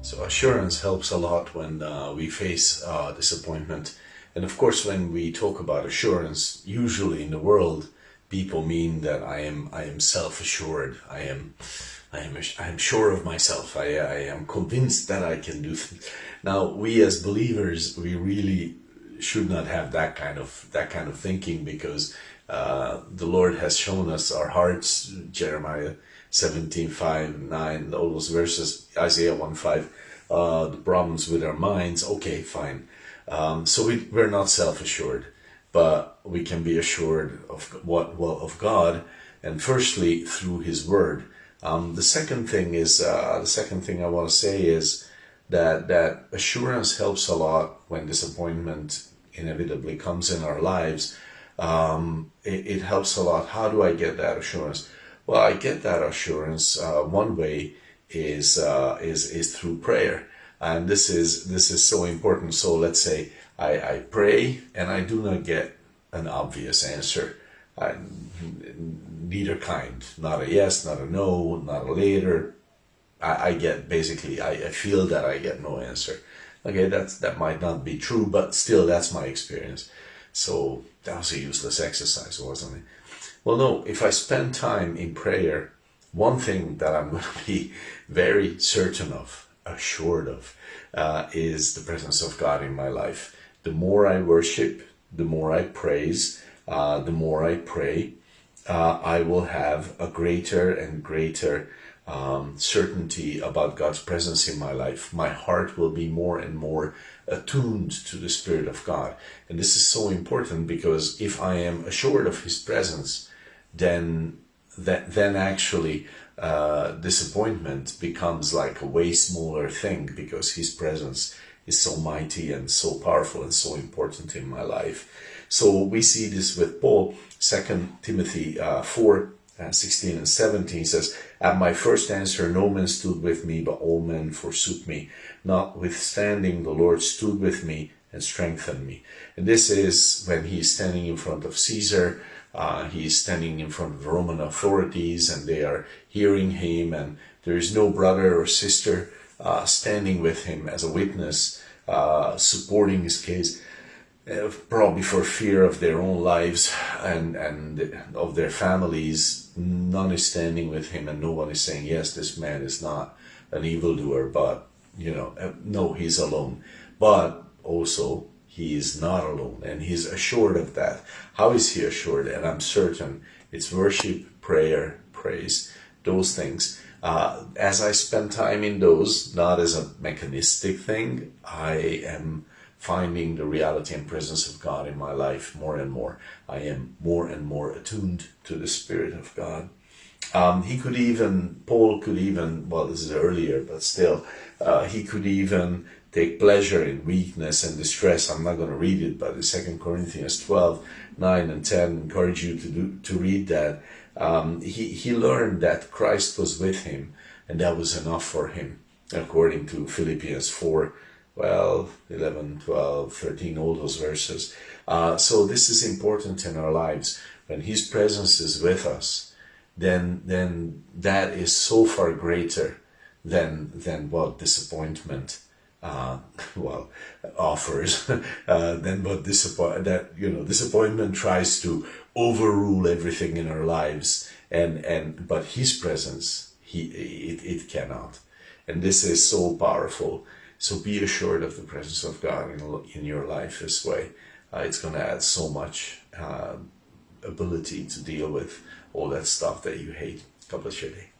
So assurance helps a lot when we face disappointment. And of course, when we talk about assurance, usually in the world, people mean that I am self-assured. I am sure of myself. I am convinced that I can do things. Now, we as believers, we really should not have that kind of thinking, because the Lord has shown us our hearts. Jeremiah 17:5, 9, all those verses, Isaiah 1:5, the problems with our minds. Okay, fine. So we're not self-assured, but we can be assured of God, and firstly through His Word. The second thing I want to say is that assurance helps a lot when disappointment inevitably comes in our lives. It helps a lot. How do I get that assurance? Well, I get that assurance. One way is through prayer, and this is so important. So let's say I pray and I do not get an obvious answer, neither kind, not a yes, not a no, not a later. I get basically, I feel that I get no answer. Okay, that might not be true, but still, that's my experience. So that was a useless exercise, wasn't it? Well, no, if I spend time in prayer, one thing that I'm going to be very certain of, assured of, is the presence of God in my life. The more I worship, the more I praise, the more I pray, I will have a greater and greater certainty about God's presence in my life. My heart will be more and more attuned to the Spirit of God. And this is so important, because if I am assured of His presence, then actually disappointment becomes like a way smaller thing, because His presence is so mighty and so powerful and so important in my life. So we see this with Paul. 2 Timothy 4, 16 and 17 says, "At my first answer no man stood with me, but all men forsook me. Notwithstanding the Lord stood with me and strengthened me." And this is when he is standing in front of Caesar. He is standing in front of the Roman authorities, and they are hearing him, and there is no brother or sister standing with him as a witness, supporting his case, probably for fear of their own lives and of their families. None is standing with him, and no one is saying, yes, this man is not an evildoer, but, no, he's alone. But also, he is not alone, and he's assured of that. How is he assured? And I'm certain it's worship, prayer, praise, those things. As I spend time in those, not as a mechanistic thing, I am finding the reality and presence of God in my life more and more. I am more and more attuned to the Spirit of God. Paul could even, well, this is earlier, but still, he could even take pleasure in weakness and distress. I'm not going to read it, but in 2 Corinthians 12, 9 and 10, encourage you to read that. He learned that Christ was with him, and that was enough for him, according to Philippians 4, 11, 12, 13, all those verses. So this is important in our lives. When His presence is with us, then that is so far greater than what disappointment offers. Than what disappointment tries to overrule everything in our lives, but His presence, it cannot. And this is so powerful. So be assured of the presence of God in your life this way. It's going to add so much ability to deal with all that stuff that you hate. God bless your day.